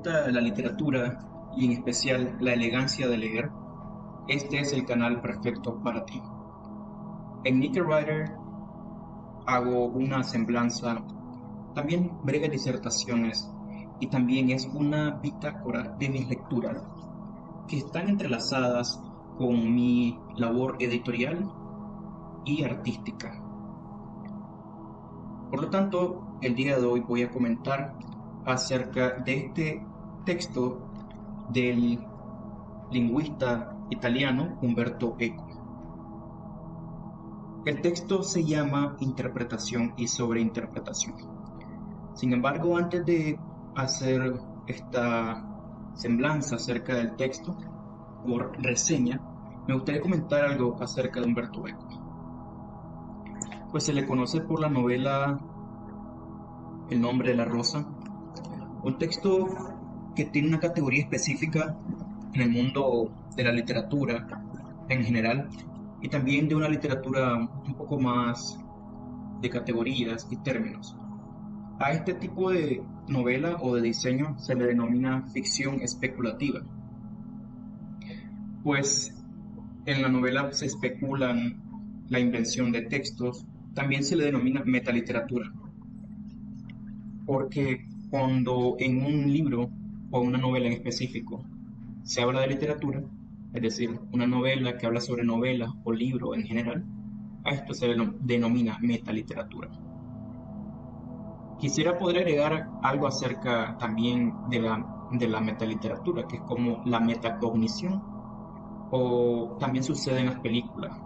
gusta la literatura y en especial la elegancia de leer, este es el canal perfecto para ti. En Nicker Writer hago una semblanza, también breves disertaciones y también es una bitácora de mis lecturas que están entrelazadas con mi labor editorial y artística. Por lo tanto, el día de hoy voy a comentar acerca de este texto del lingüista italiano Umberto Eco. El texto se llama Interpretación y Sobreinterpretación. Sin embargo, antes de hacer esta semblanza acerca del texto, por reseña, me gustaría comentar algo acerca de Umberto Eco. Pues se le conoce por la novela El nombre de la rosa, un texto que tiene una categoría específica en el mundo de la literatura en general y también de una literatura un poco más de categorías y términos. A este tipo de novela o de diseño se le denomina ficción especulativa, pues en la novela se especulan la invención de textos. También se le denomina metaliteratura, porque cuando en un libro o una novela en específico se habla de literatura, es decir, una novela que habla sobre novela o libro en general, a esto se le denomina metaliteratura. Quisiera poder agregar algo acerca también de la metaliteratura, que es como la metacognición, o también sucede en las películas,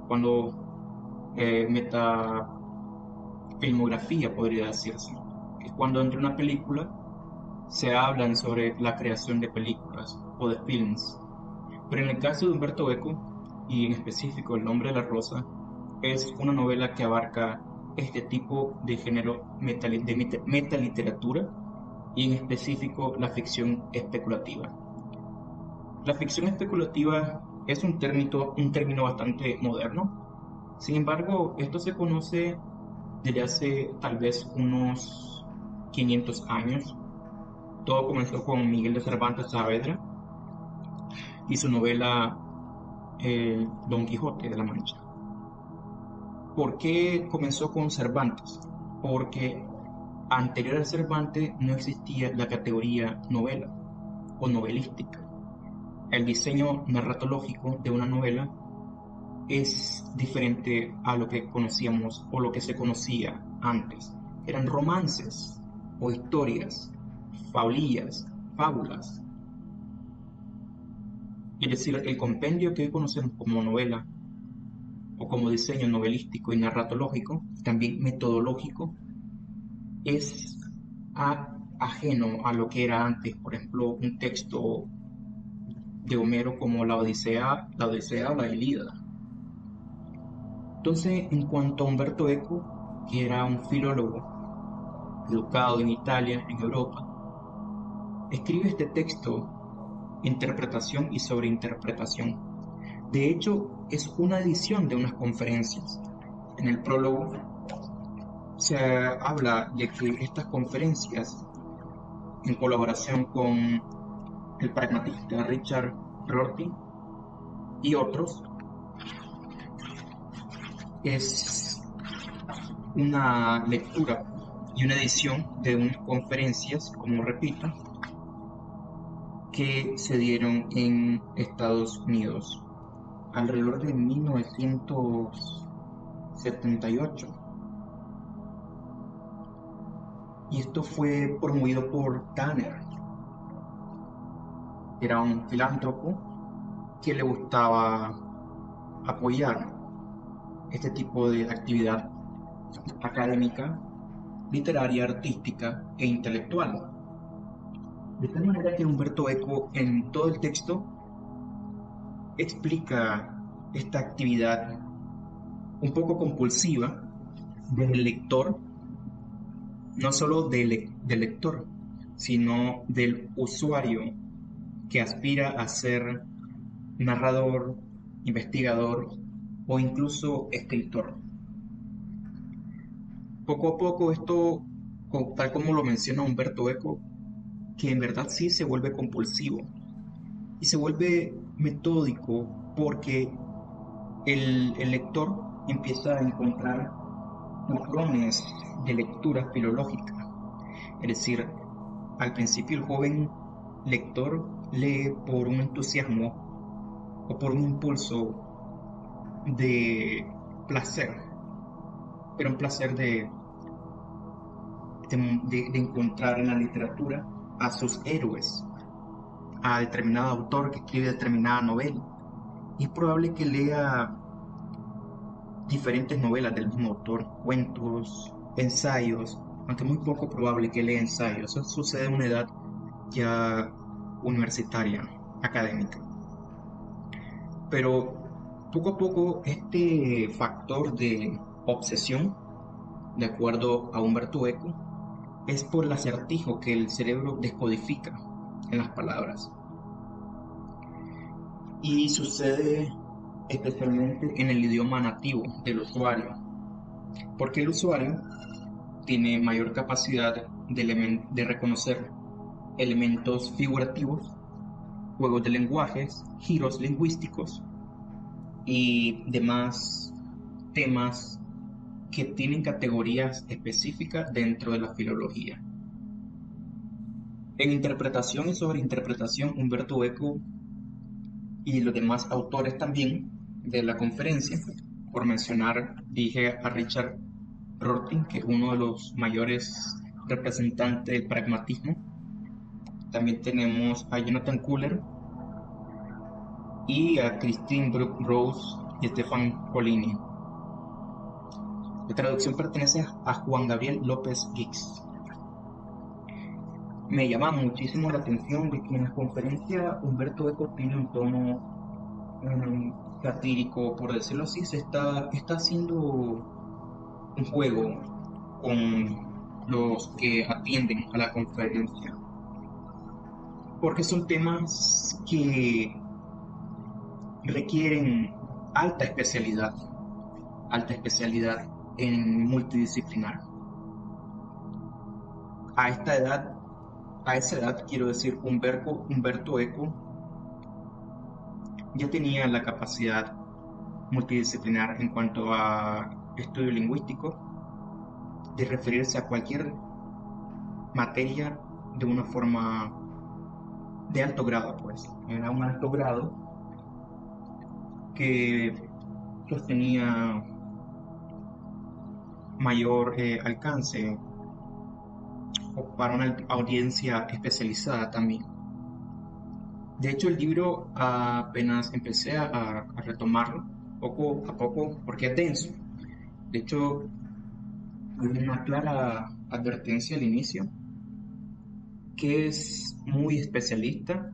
cuando metafilmografía podría decirse, que es cuando entre una película se hablan sobre la creación de películas o de films. Pero en el caso de Humberto Eco, y en específico El nombre de la rosa, es una novela que abarca este tipo de género de metaliteratura y en específico la ficción especulativa. La ficción especulativa es un término bastante moderno. Sin embargo, esto se conoce desde hace tal vez unos 500 años. Todo comenzó con Miguel de Cervantes Saavedra y su novela Don Quijote de la Mancha. ¿Por qué comenzó con Cervantes? Porque anterior a Cervantes no existía la categoría novela o novelística. El diseño narratológico de una novela es diferente a lo que conocíamos o lo que se conocía antes. Eran romances o historias, fábulas. Es decir, el compendio que hoy conocemos como novela o como diseño novelístico y narratológico, también metodológico, es ajeno a lo que era antes. Por ejemplo, un texto de Homero como la Odisea o la Ilíada. Entonces, en cuanto a Umberto Eco, que era un filólogo educado en Italia, en Europa, escribe este texto, Interpretación y Sobreinterpretación. De hecho, es una edición de unas conferencias. En el prólogo se habla de que estas conferencias, en colaboración con el pragmatista Richard Rorty y otros, es una lectura y una edición de unas conferencias, como repito, que se dieron en Estados Unidos alrededor de 1978. Y esto fue promovido por Tanner. Era un filántropo que le gustaba apoyar este tipo de actividad académica, literaria, artística e intelectual. De tal manera que Umberto Eco en todo el texto explica esta actividad un poco compulsiva del lector, no solo del lector, sino del usuario que aspira a ser narrador, investigador o incluso escritor. Poco a poco esto, tal como lo menciona Umberto Eco, que en verdad sí se vuelve compulsivo y se vuelve metódico porque el lector empieza a encontrar patrones de lectura filológica. Es decir, al principio el joven lector lee por un entusiasmo o por un impulso de placer, pero un placer de encontrar en la literatura a sus héroes, a determinado autor que escribe determinada novela. Y es probable que lea diferentes novelas del mismo autor, cuentos, ensayos, aunque muy poco probable que lea ensayos. Eso sucede a una edad ya universitaria, académica. Pero poco a poco este factor de obsesión, de acuerdo a Humberto Eco, es por el acertijo que el cerebro descodifica en las palabras. Y sucede especialmente en el idioma nativo del usuario, porque el usuario tiene mayor capacidad de reconocer elementos figurativos, juegos de lenguajes, giros lingüísticos y demás temas que tienen categorías específicas dentro de la filología. En interpretación y sobreinterpretación, Humberto Eco y los demás autores también de la conferencia, por mencionar, dije a Richard Rorty, que es uno de los mayores representantes del pragmatismo. También tenemos a Jonathan Kuller y a Christine Brooke Rose y Stefan Polini. La traducción pertenece a Juan Gabriel López Gix. Me llama muchísimo la atención de que en la conferencia Humberto Eco tiene un tono satírico, por decirlo así. Está haciendo un juego con los que atienden a la conferencia, porque son temas que requieren alta especialidad en multidisciplinar. A esa edad, quiero decir, Humberto Eco ya tenía la capacidad multidisciplinar en cuanto a estudio lingüístico, de referirse a cualquier materia de una forma de alto grado, pues. Era un alto grado que sostenía mayor alcance o para una audiencia especializada también. De hecho, el libro apenas empecé a retomarlo poco a poco porque es denso. De hecho, hay una clara advertencia al inicio que es muy especialista.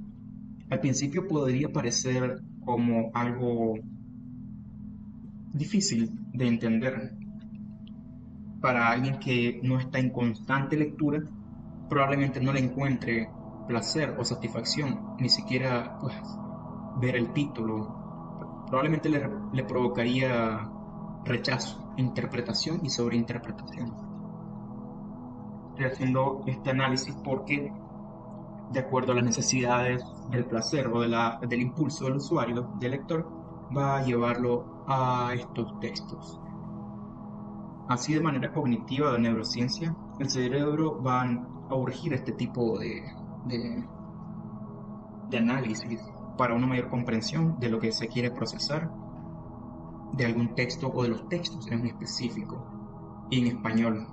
Al principio podría parecer como algo difícil de entender para alguien que no está en constante lectura. Probablemente no le encuentre placer o satisfacción, ni siquiera pues ver el título. Probablemente le provocaría rechazo, interpretación y sobreinterpretación. Estoy haciendo este análisis porque, de acuerdo a las necesidades del placer o del impulso del usuario, del lector, va a llevarlo a estos textos. Así, de manera cognitiva de neurociencia, el cerebro va a urgir este tipo de análisis para una mayor comprensión de lo que se quiere procesar de algún texto o de los textos en específico y en español.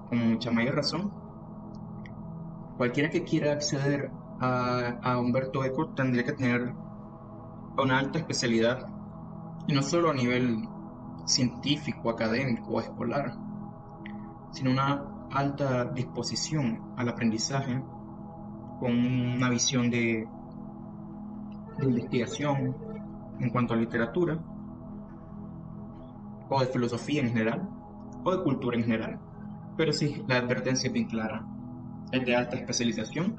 Con mucha mayor razón, cualquiera que quiera acceder a Humberto Eco tendría que tener una alta especialidad, y no solo a nivel científico, académico o escolar, sino una alta disposición al aprendizaje con una visión de investigación en cuanto a literatura o de filosofía en general o de cultura en general. Pero sí, la advertencia es bien clara: es de alta especialización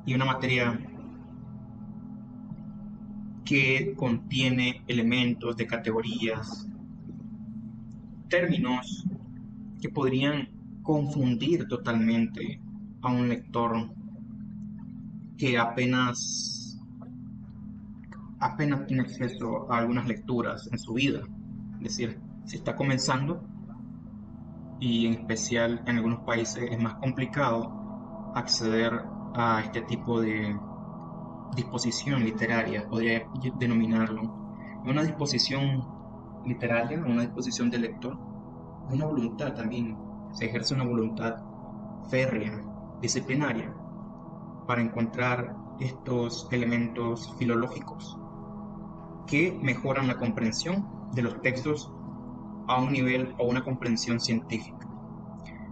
y una materia que contiene elementos de categorías, términos que podrían confundir totalmente a un lector que apenas tiene acceso a algunas lecturas en su vida. Es decir, si está comenzando, y en especial en algunos países es más complicado acceder a este tipo de disposición literaria, podría denominarlo. Una disposición literaria, una disposición de lector, una voluntad también, se ejerce una voluntad férrea, disciplinaria, para encontrar estos elementos filológicos que mejoran la comprensión de los textos a un nivel o una comprensión científica.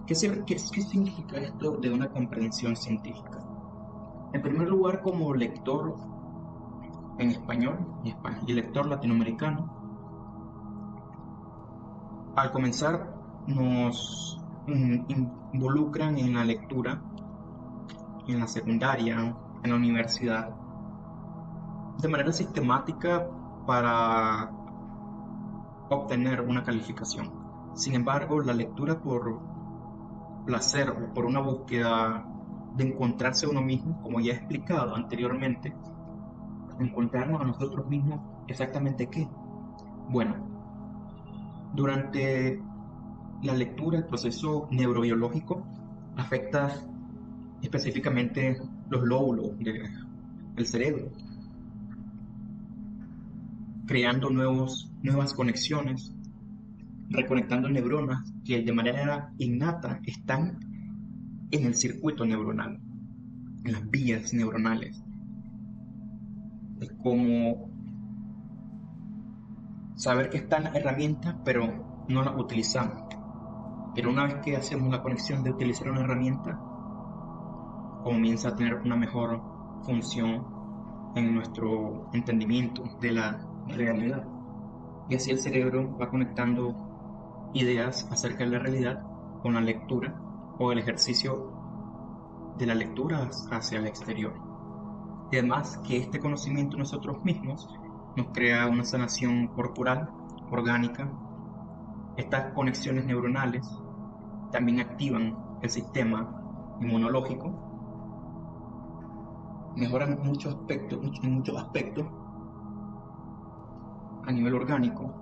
¿Qué significa esto de una comprensión científica? En primer lugar, como lector en español y lector latinoamericano, al comenzar nos involucran en la lectura, en la secundaria, en la universidad, de manera sistemática para obtener una calificación. Sin embargo, la lectura por placer o por una búsqueda de encontrarse a uno mismo, como ya he explicado anteriormente, encontrarnos a nosotros mismos exactamente qué. Bueno, durante la lectura, el proceso neurobiológico afecta específicamente los lóbulos del cerebro, creando nuevas conexiones, reconectando neuronas que de manera innata están en el circuito neuronal, en las vías neuronales. Es como saber que están las herramientas, pero no las utilizamos. Pero una vez que hacemos la conexión de utilizar una herramienta, comienza a tener una mejor función en nuestro entendimiento de la realidad. Y así el cerebro va conectando ideas acerca de la realidad con la lectura o el ejercicio de la lectura hacia el exterior. Y además que este conocimiento de nosotros mismos nos crea una sanación corporal, orgánica. Estas conexiones neuronales también activan el sistema inmunológico, mejoran en muchos aspectos a nivel orgánico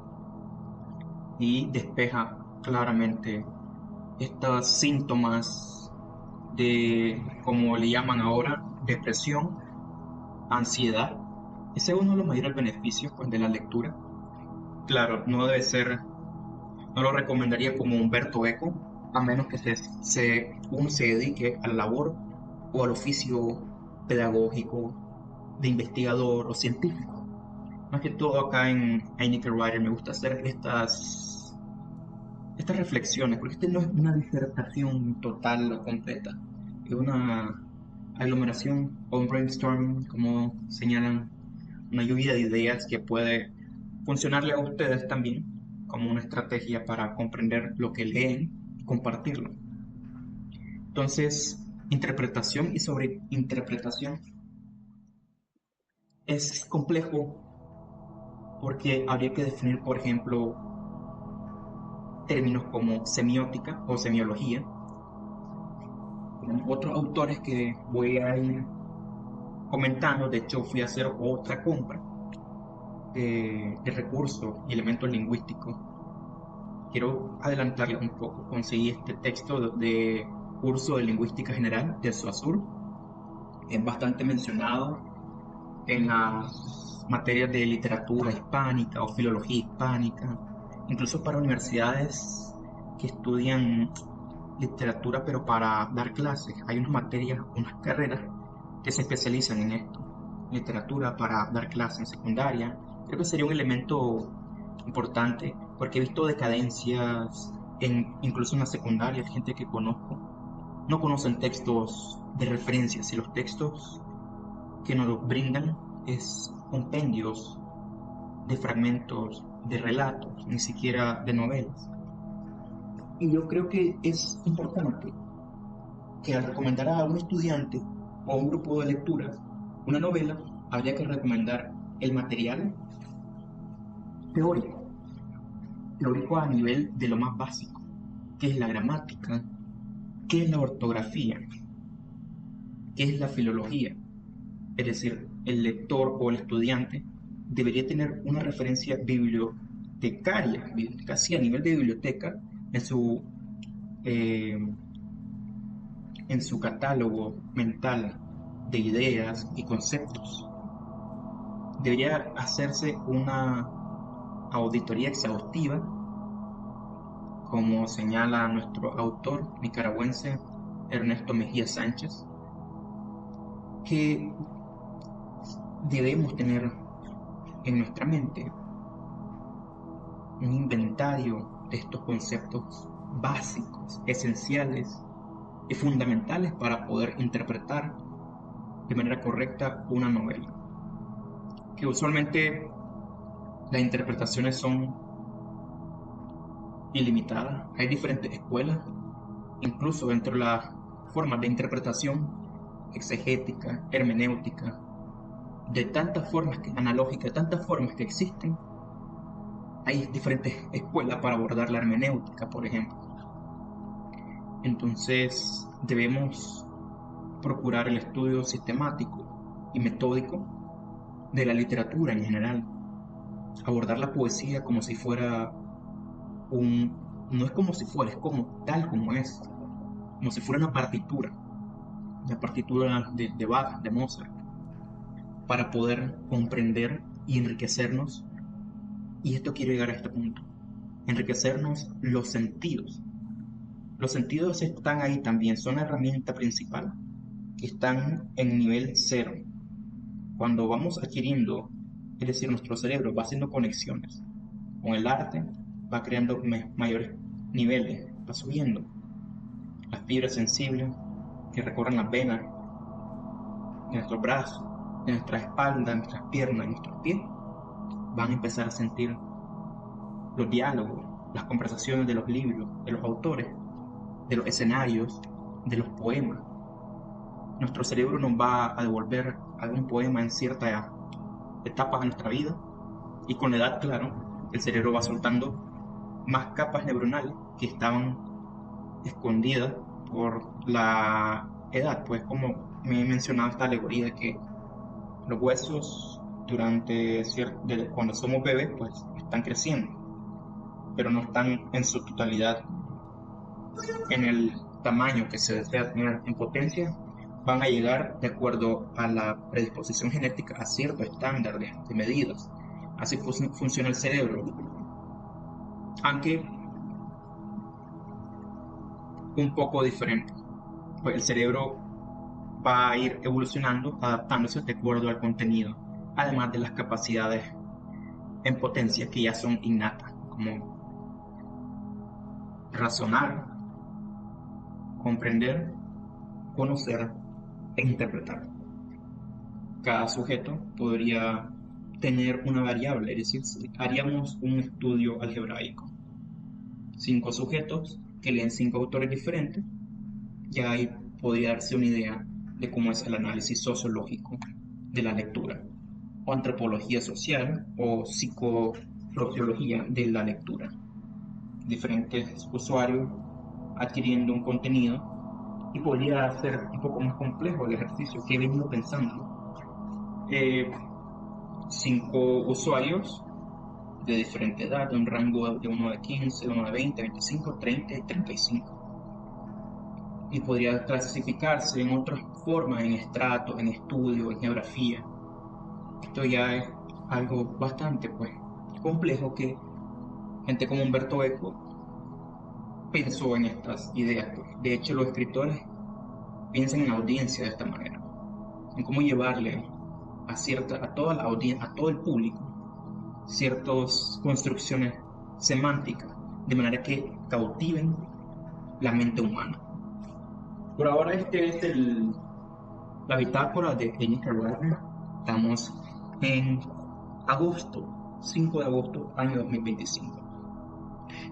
y despeja claramente estos síntomas de, como le llaman ahora, depresión, ansiedad. Ese es uno de los mayores beneficios pues, de la lectura. Claro, no lo recomendaría como Humberto Eco, a menos que uno se dedique a la labor o al oficio pedagógico, de investigador o científico. Más que todo acá en Heineken Writer me gusta hacer estas reflexiones, porque este no es una disertación total o completa, es una aglomeración o un brainstorming, como señalan, una lluvia de ideas que puede funcionarle a ustedes también como una estrategia para comprender lo que leen y compartirlo. Entonces, interpretación y sobreinterpretación es complejo porque habría que definir, por ejemplo, términos como semiótica o semiología. Tenemos otros autores que voy a ir comentando. De hecho, fui a hacer otra compra de recursos y elementos lingüísticos. Quiero adelantarles un poco. Conseguí este texto de curso de lingüística general de SOASUR. Es bastante mencionado en las materias de literatura hispánica o filología hispánica, incluso para universidades que estudian literatura, pero para dar clases. Hay unas materias, unas carreras que se especializan en esto. Literatura para dar clases en secundaria. Creo que sería un elemento importante porque he visto decadencias incluso en la secundaria, gente que conozco. No conocen textos de referencia, si los textos que nos brindan es compendios de fragmentos de relatos, ni siquiera de novelas. Y yo creo que es importante que al recomendar a un estudiante o a un grupo de lectura una novela, habría que recomendar el material teórico, teórico a nivel de lo más básico, que es la gramática, que es la ortografía, que es la filología. Es decir, el lector o el estudiante debería tener una referencia bibliotecaria, casi a nivel de biblioteca, eh, en su catálogo mental de ideas y conceptos. Debería hacerse una auditoría exhaustiva, como señala nuestro autor nicaragüense Ernesto Mejía Sánchez, que debemos tener en nuestra mente un inventario de estos conceptos básicos, esenciales y fundamentales para poder interpretar de manera correcta una novela. Que usualmente las interpretaciones son ilimitadas, hay diferentes escuelas, incluso dentro de las formas de interpretación exegética, hermenéutica, de tantas formas analógicas, tantas formas que existen. Hay diferentes escuelas para abordar la hermenéutica, por ejemplo. Entonces debemos procurar el estudio sistemático y metódico de la literatura en general. Abordar la poesía como si fuera no es como si fuera, es como tal como es. Como si fuera una partitura. La partitura de Bach, de Mozart. Para poder comprender y enriquecernos. Y esto quiero llegar a este punto. Enriquecernos los sentidos. Los sentidos están ahí también, son la herramienta principal, que están en nivel cero. Cuando vamos adquiriendo, es decir, nuestro cerebro va haciendo conexiones con el arte, va creando mayores niveles, va subiendo. Las fibras sensibles que recorren las venas de nuestros brazos, de nuestra espalda, de nuestras piernas, de nuestros pies, van a empezar a sentir los diálogos, las conversaciones de los libros, de los autores, de los escenarios, de los poemas. Nuestro cerebro nos va a devolver algún poema en cierta etapa de nuestra vida, y con la edad, claro, el cerebro va soltando más capas neuronales que estaban escondidas por la edad. Pues como me he mencionado esta alegoría de que los huesos cuando somos bebés pues están creciendo, pero no están en su totalidad en el tamaño que se desea tener en potencia. Van a llegar de acuerdo a la predisposición genética a cierto estándar de medidas. Así funciona el cerebro, aunque un poco diferente. Pues el cerebro va a ir evolucionando, adaptándose de acuerdo al contenido, además de las capacidades en potencia que ya son innatas, como razonar, comprender, conocer e interpretar. Cada sujeto podría tener una variable, es decir, si haríamos un estudio algebraico. 5 sujetos que leen 5 autores diferentes, ya ahí podría darse una idea de cómo es el análisis sociológico de la lectura, o antropología social, o psicosociología de la lectura. Diferentes usuarios adquiriendo un contenido, y podría ser un poco más complejo el ejercicio que he venido pensando. 5 usuarios de diferente edad, de un rango de uno de 15, uno de 20, 25, 30 y 35. Y podría clasificarse en otras formas, en estratos, en estudios, en geografía. Esto ya es algo bastante complejo, que gente como Humberto Eco pensó en estas ideas. De hecho, los escritores piensan en la audiencia de esta manera, en cómo llevarle a toda la audiencia, a todo el público, ciertas construcciones semánticas, de manera que cautiven la mente humana. Por ahora este es la bitácora de Nicaragua. Estamos en agosto, 5 de agosto, año 2025.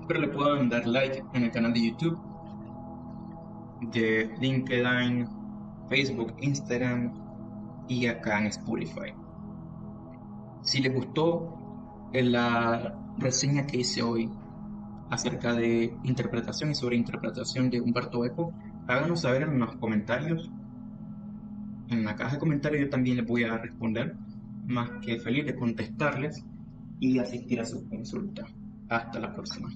Espero le puedan dar like en el canal de YouTube, de LinkedIn, Facebook, Instagram y acá en Spotify. Si les gustó la reseña que hice hoy acerca de interpretación y sobre interpretación de Humberto Eco, háganos saber en los comentarios en la caja de comentarios yo también les voy a responder, más que feliz de contestarles y asistir a sus consultas. Hasta la próxima.